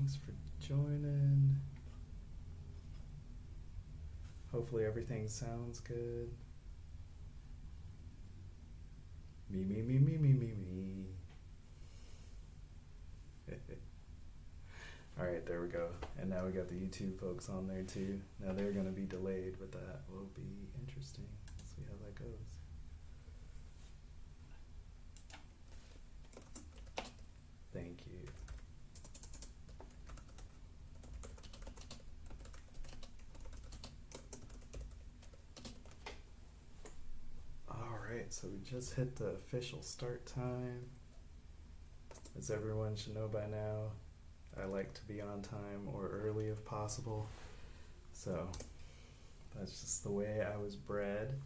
Thanks for joining. Hopefully everything sounds good. Me, me, me, me, me, me, me. Alright, there we go. And now we got the YouTube folks on there too. Now they're going to be delayed, but that will be interesting. Let's see how that goes. Thank you. Alright, so we just hit the official start time. As everyone should know by now, I like to be on time or early if possible. So that's just the way I was bred.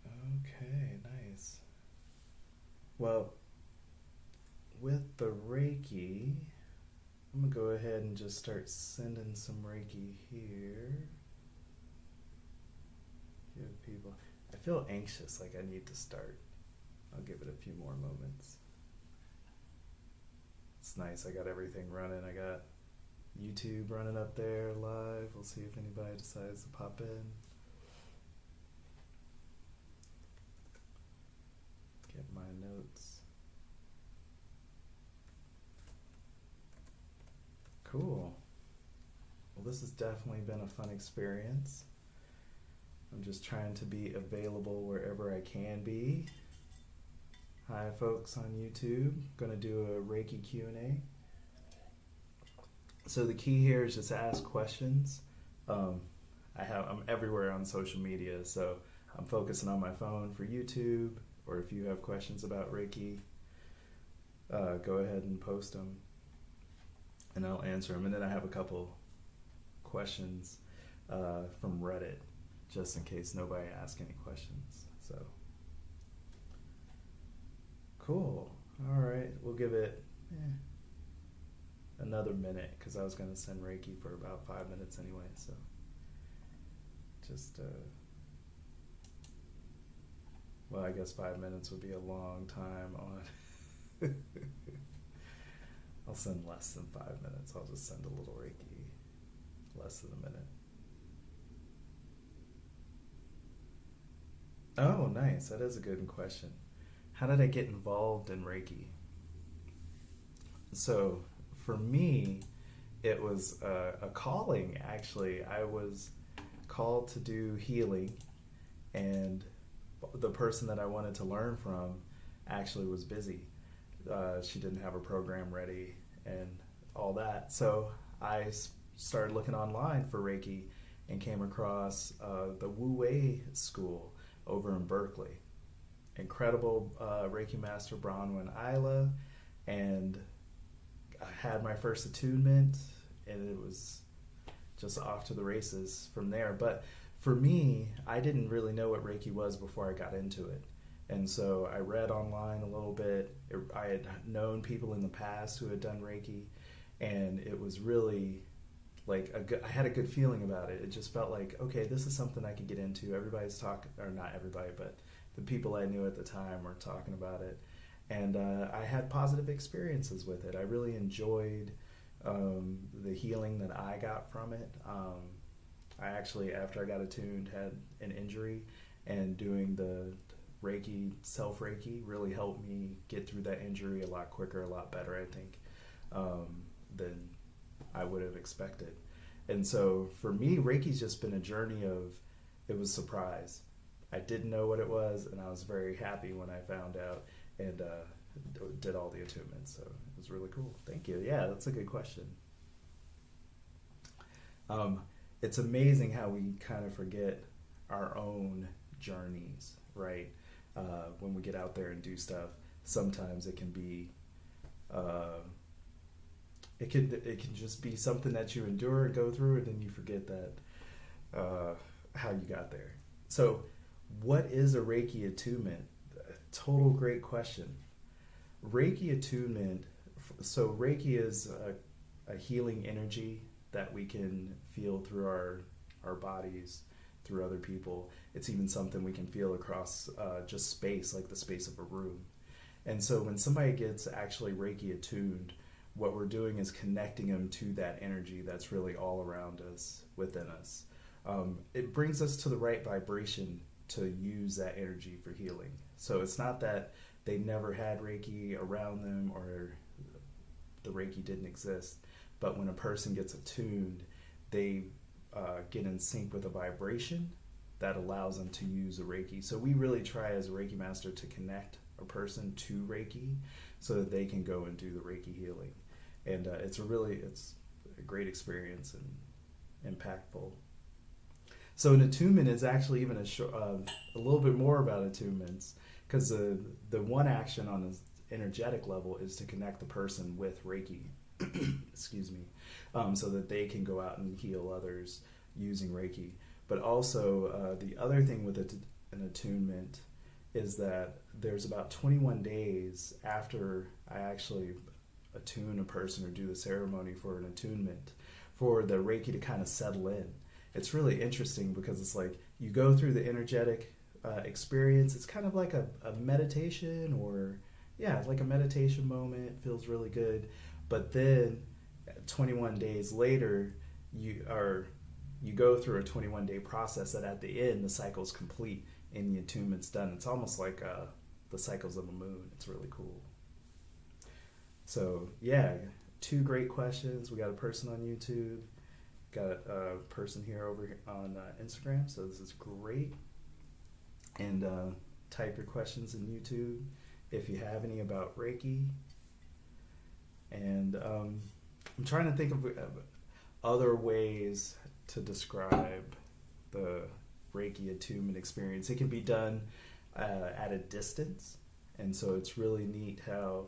Okay, nice. Well, with the Reiki, I'm gonna go ahead and just start sending some Reiki here. Give people. I feel anxious, like I need to start. I'll give it a few more moments. It's nice, I got everything running. I got YouTube running up there live. We'll see if anybody decides to pop in. Get my notes. Cool. Well, this has definitely been a fun experience. I'm just trying to be available wherever I can be. Hi folks on YouTube, gonna do a Reiki Q&A. So the key here is just ask questions. I'm everywhere on social media, so I'm focusing on my phone for YouTube, or if you have questions about Reiki, go ahead and post them and I'll answer them. And then I have a couple questions from Reddit, just in case nobody asks any questions. So cool. All right, we'll give it another minute because I was going to send Reiki for about 5 minutes anyway. So just, well, I guess 5 minutes would be a long time on. I'll send less than 5 minutes. I'll just send a little Reiki, less than a minute. Oh, nice. That is a good question. How did I get involved in Reiki? So for me, it was a calling, actually. I was called to do healing, and the person that I wanted to learn from actually was busy. She didn't have a program ready and all that. So I started looking online for Reiki and came across the Wu Wei school over in Berkeley. Incredible Reiki Master Bronwyn Isla, and I had my first attunement, and it was just off to the races from there. But for me, I didn't really know what Reiki was before I got into it. And so I read online a little bit. I had known people in the past who had done Reiki, and it was really like I had a good feeling about it. It just felt like, okay, this is something I could get into. Everybody's talking, or not everybody, but the people I knew at the time were talking about it. And I had positive experiences with it. I really enjoyed the healing that I got from it. I actually, after I got attuned, had an injury, and doing the Reiki, self-Reiki, really helped me get through that injury a lot quicker, a lot better, I think, than I would have expected. And so for me, Reiki's just been a journey of, it was a surprise. I didn't know what it was, and I was very happy when I found out, and did all the attunements. So it was really cool. Thank you. Yeah, that's a good question. It's amazing how we kind of forget our own journeys, right? When we get out there and do stuff, sometimes it can be, it can just be something that you endure and go through, and then you forget that how you got there. So, what is a Reiki attunement? Total great question. Reiki attunement. So Reiki is a healing energy that we can feel through our bodies, through other people. It's even something we can feel across just space, like the space of a room. And so when somebody gets actually Reiki attuned, what we're doing is connecting them to that energy that's really all around us, within us. It brings us to the right vibration to use that energy for healing. So it's not that they never had Reiki around them or the Reiki didn't exist, but when a person gets attuned, they get in sync with a vibration that allows them to use a Reiki. So we really try as a Reiki Master to connect a person to Reiki so that they can go and do the Reiki healing. And it's a great experience and impactful. So an attunement is actually even a little bit more about attunements, because the one action on an energetic level is to connect the person with Reiki, excuse me, so that they can go out and heal others using Reiki. But also the other thing with an attunement is that there's about 21 days after I actually attune a person or do the ceremony for an attunement for the Reiki to kind of settle in. It's really interesting because it's like you go through the energetic experience. It's kind of like a meditation, or like a meditation moment. It feels really good. But then 21 days later, you go through a 21-day process that at the end the cycle's complete and the attunement's done. It's almost like the cycles of a moon. It's really cool. So yeah, 2 great questions. We got a person on YouTube, got a person here over on Instagram, so this is great. And type your questions in YouTube if you have any about Reiki. And I'm trying to think of other ways to describe the Reiki attunement experience. It can be done at a distance, and so it's really neat how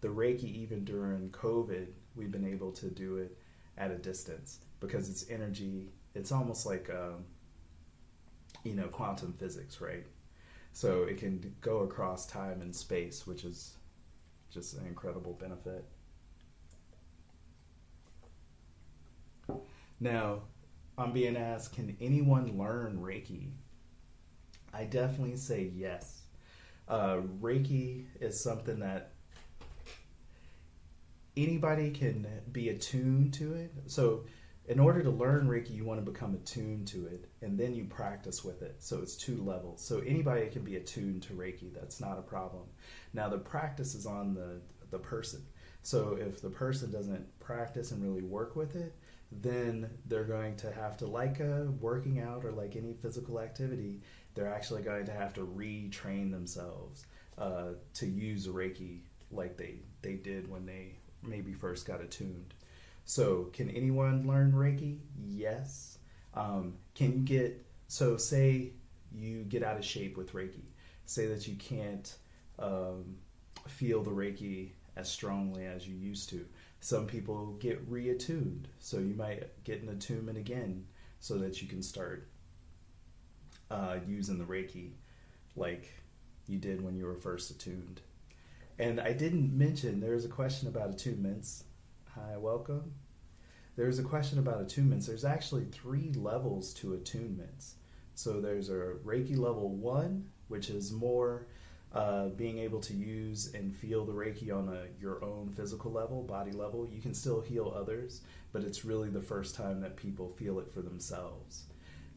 the Reiki, even during COVID, we've been able to do it at a distance because it's energy. It's almost like quantum physics, right? So it can go across time and space, which is just an incredible benefit. Now, I'm being asked, can anyone learn Reiki? I definitely say yes. Reiki is something that anybody can be attuned to it. So in order to learn Reiki, you want to become attuned to it, and then you practice with it. So it's 2 levels. So anybody can be attuned to Reiki. That's not a problem. Now the practice is on the person. So if the person doesn't practice and really work with it, then they're going to have to, like working out or like any physical activity, they're actually going to have to retrain themselves to use Reiki like they did when they maybe first got attuned. So can anyone learn Reiki? Yes. Say you get out of shape with Reiki. Say that you can't feel the Reiki as strongly as you used to. Some people get reattuned, so you might get an attunement again so that you can start using the Reiki like you did when you were first attuned. And I didn't mention, there's a question about attunements. Hi, welcome. There's a question about attunements. There's actually 3 levels to attunements. So there's a Reiki level 1, which is more being able to use and feel the Reiki on your own physical level, body level. You can still heal others, but it's really the first time that people feel it for themselves.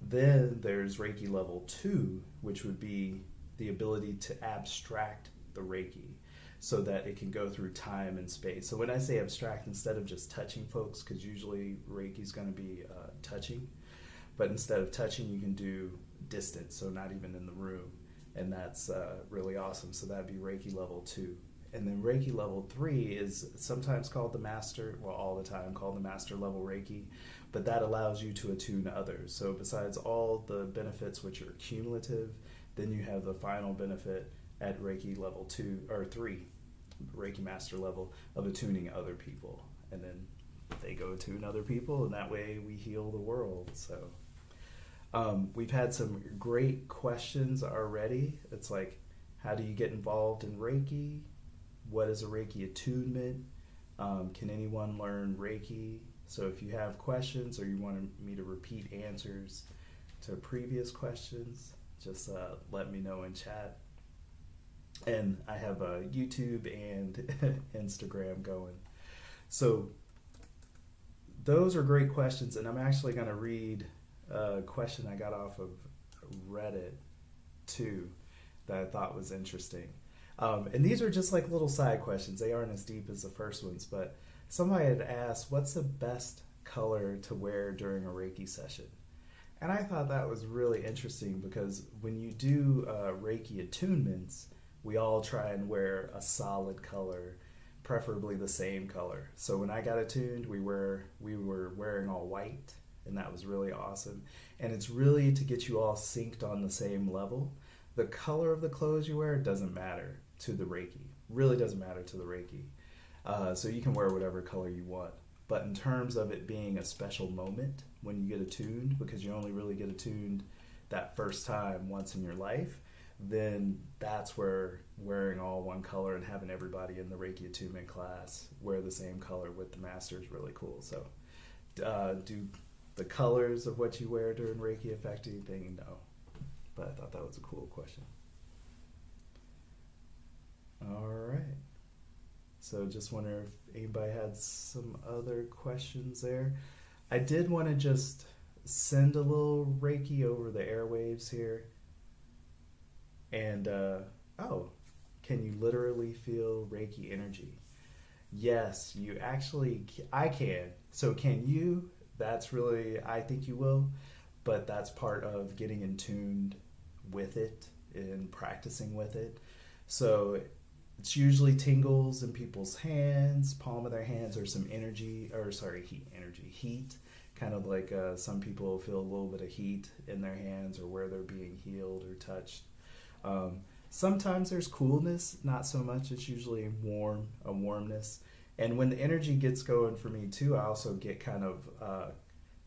Then there's Reiki level 2, which would be the ability to abstract the Reiki so that it can go through time and space. So when I say abstract, instead of just touching folks, because usually Reiki is going to be touching, but instead of touching, you can do distance, so not even in the room. And that's really awesome. So that'd be Reiki level 2. And then Reiki level 3 is sometimes called the master, well, all the time called the master level Reiki, but that allows you to attune others. So besides all the benefits which are cumulative, then you have the final benefit at Reiki level 2 or 3, Reiki Master level, of attuning other people. And then they go attune other people, and that way we heal the world. So we've had some great questions already. It's like, how do you get involved in Reiki? What is a Reiki attunement? Can anyone learn Reiki? So if you have questions or you want me to repeat answers to previous questions, just let me know in chat. And I have a YouTube and Instagram going. So those are great questions, and I'm actually going to read a question I got off of Reddit too that I thought was interesting. And these are just like little side questions. They aren't as deep as the first ones, but somebody had asked, what's the best color to wear during a Reiki session? And I thought that was really interesting because when you do Reiki attunements, we all try and wear a solid color, preferably the same color. So when I got attuned, we were wearing all white, and that was really awesome. And it's really to get you all synced on the same level. The color of the clothes you wear doesn't matter to the Reiki. Really doesn't matter to the Reiki. So you can wear whatever color you want. But in terms of it being a special moment when you get attuned, because you only really get attuned that first time once in your life, then that's where wearing all one color and having everybody in the Reiki attunement class wear the same color with the master is really cool. So do the colors of what you wear during Reiki affect anything? No. But I thought that was a cool question. All right. So just wonder if anybody had some other questions there. I did want to just send a little Reiki over the airwaves here. And, can you literally feel Reiki energy? Yes, you actually, I can. So can you? That's really, I think you will. But that's part of getting in tuned with it and practicing with it. So it's usually tingles in people's hands, palm of their hands, or some heat. Kind of like some people feel a little bit of heat in their hands or where they're being healed or touched. Sometimes there's coolness, not so much. It's usually a warmness. And when the energy gets going for me too, I also get kind of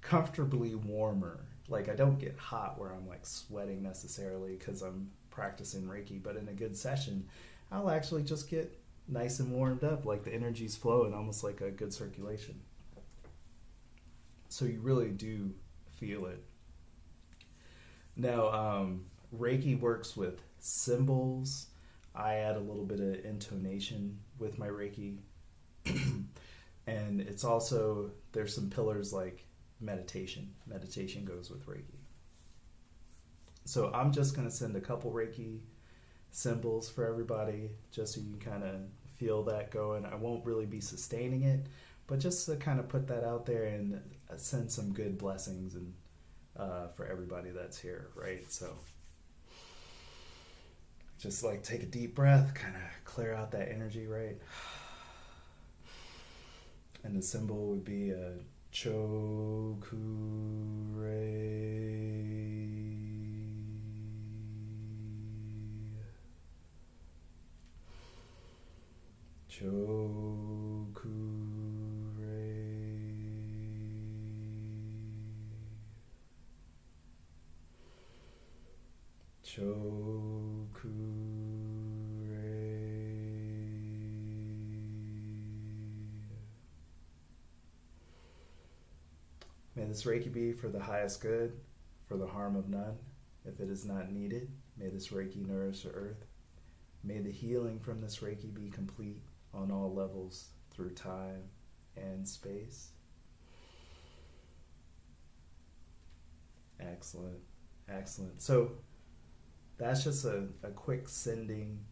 comfortably warmer. Like I don't get hot where I'm like sweating necessarily because I'm practicing Reiki, but in a good session, I'll actually just get nice and warmed up, like the energy's flowing, almost like a good circulation. So you really do feel it. Now, Reiki works with symbols. I add a little bit of intonation with my Reiki. And it's also, there's some pillars like meditation. Meditation goes with Reiki. So I'm just going to send a couple Reiki symbols for everybody just so you can kind of feel that going. I won't really be sustaining it, but just to kind of put that out there and send some good blessings and for everybody that's here, right? So just like take a deep breath, kind of clear out that energy, right? And the symbol would be a Chokure. Chokure. Chokure. May this Reiki be for the highest good, for the harm of none. If it is not needed, may this Reiki nourish the earth. May the healing from this Reiki be complete on all levels through time and space. Excellent. Excellent. So that's just a quick sending.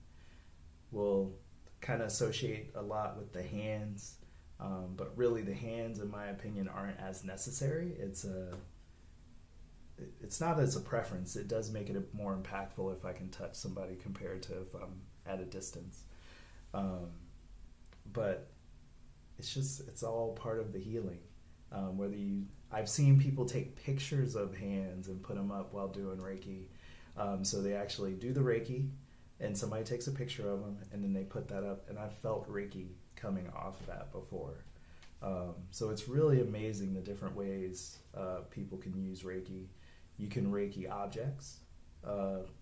We'll kind of associate a lot with the hands, but really the hands, in my opinion, aren't as necessary. It's not as a preference. It does make it more impactful if I can touch somebody compared to if I'm at a distance. But it's all part of the healing. I've seen people take pictures of hands and put them up while doing Reiki. So they actually do the Reiki, and somebody takes a picture of them, and then they put that up. And I've felt Reiki coming off of that before. So it's really amazing the different ways people can use Reiki. You can Reiki objects,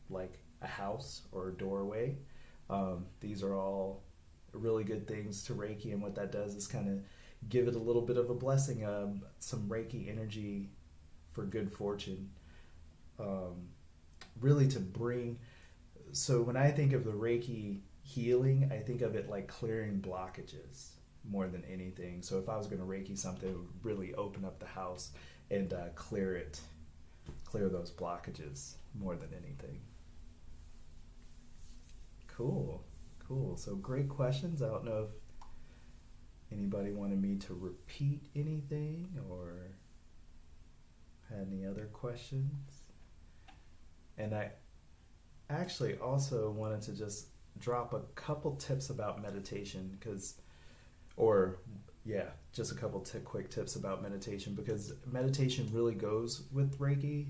like a house or a doorway. These are all really good things to Reiki, and what that does is kind of give it a little bit of a blessing, some Reiki energy for good fortune. Really to bring So when I think of the Reiki healing, I think of it like clearing blockages more than anything. So if I was going to Reiki something, it would really open up the house and clear those blockages more than anything. Cool. So great questions. I don't know if anybody wanted me to repeat anything or had any other questions. And I actually also wanted to just drop a couple tips about meditation just a couple quick tips about meditation, because meditation really goes with Reiki,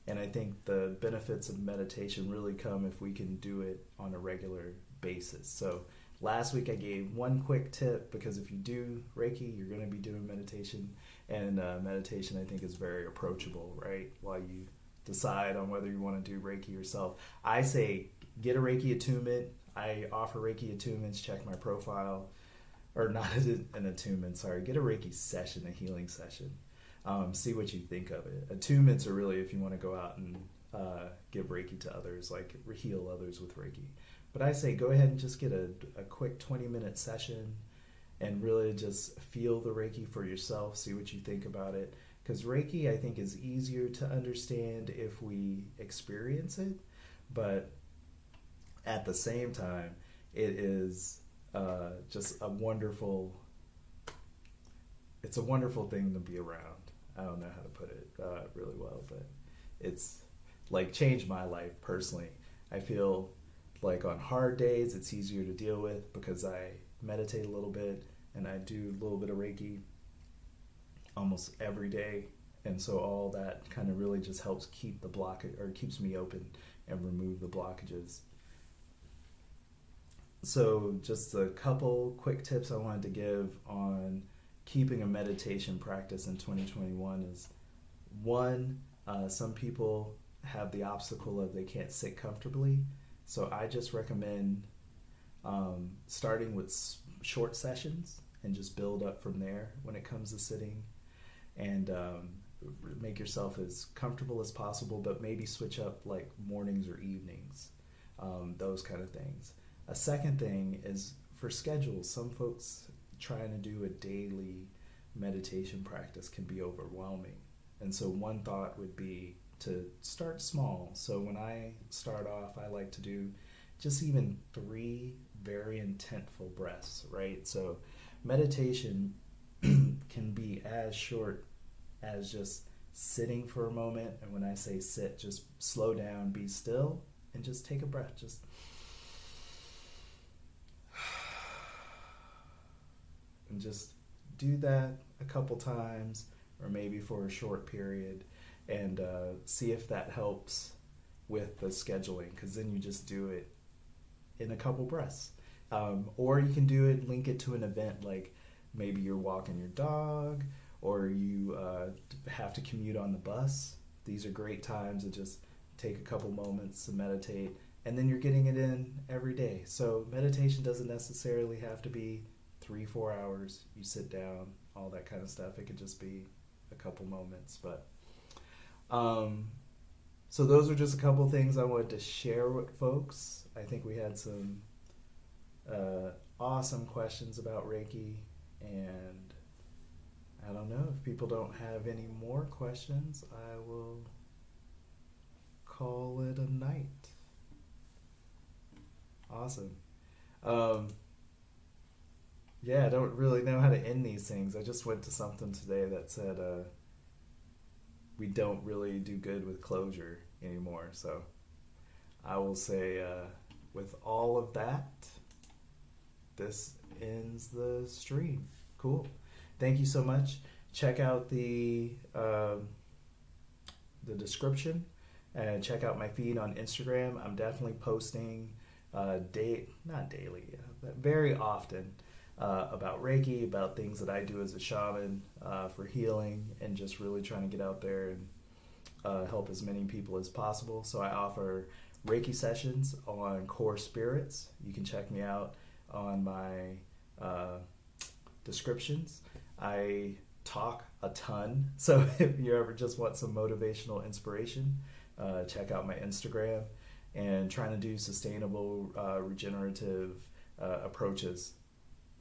and I think the benefits of meditation really come if we can do it on a regular basis. So last week I gave one quick tip, because if you do Reiki, you're going to be doing meditation, and meditation I think is very approachable, right? While you decide on whether you want to do Reiki yourself, I say get a Reiki attunement. I offer Reiki attunements. Check my profile. Or not an attunement, sorry. Get a Reiki session, a healing session. See what you think of it. Attunements are really if you want to go out and give Reiki to others, like heal others with Reiki. But I say go ahead and just get a quick 20-minute session and really just feel the Reiki for yourself. See what you think about it. Because Reiki, I think, is easier to understand if we experience it. But at the same time, it is just a wonderful thing to be around. I don't know how to put it really well, but it's like changed my life personally. I feel like on hard days it's easier to deal with because I meditate a little bit and I do a little bit of Reiki almost every day, and so all that kind of really just helps keep the blockage, or keeps me open and remove the blockages. So just a couple quick tips I wanted to give on keeping a meditation practice in 2021 is, one, some people have the obstacle of they can't sit comfortably. So I just recommend starting with short sessions and just build up from there when it comes to sitting, and make yourself as comfortable as possible, but maybe switch up like mornings or evenings, those kind of things. A second thing is for schedules. Some folks trying to do a daily meditation practice can be overwhelming. And so one thought would be to start small. So when I start off, I like to do just even 3 very intentful breaths, right? So meditation can be as short as just sitting for a moment. And when I say sit, just slow down, be still, and just take a breath. And just do that a couple times, or maybe for a short period, and see if that helps with the scheduling, because then you just do it in a couple breaths. Or you can do it, link it to an event, like maybe you're walking your dog, or you have to commute on the bus. These are great times to just take a couple moments to meditate, and then you're getting it in every day. So meditation doesn't necessarily have to be 3-4 hours, you sit down, all that kind of stuff. It could just be a couple moments. But so those are just a couple things I wanted to share with folks. I think we had some awesome questions about Reiki, and I don't know, if people don't have any more questions, I will call it a night. Awesome. Yeah, I don't really know how to end these things. I just went to something today that said we don't really do good with closure anymore. So I will say with all of that, this ends the stream. Cool. Thank you so much. Check out the description and check out my feed on Instagram. I'm definitely posting not daily, but very often about Reiki, about things that I do as a shaman for healing, and just really trying to get out there and help as many people as possible. So I offer Reiki sessions on core spirits. You can check me out on my descriptions. I talk a ton, so if you ever just want some motivational inspiration, check out my Instagram. and trying to do sustainable, regenerative approaches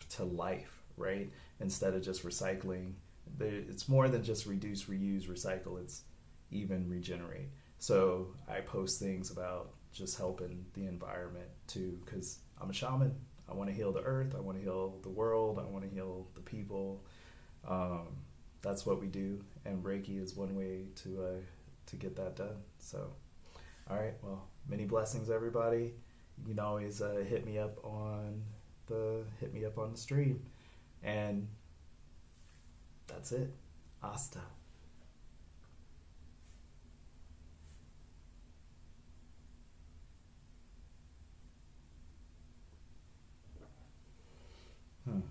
to life, right? Instead of just recycling. It's more than just reduce, reuse, recycle. It's even regenerate. So I post things about just helping the environment too, because I'm a shaman. I want to heal the earth. I want to heal the world. I want to heal the people. Um, that's what we do, and Reiki is one way to get that done. So, all right. Well, many blessings, everybody. You can always hit me up on the stream, and that's it. Asta. Hmm.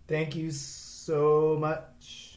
Thank you so much.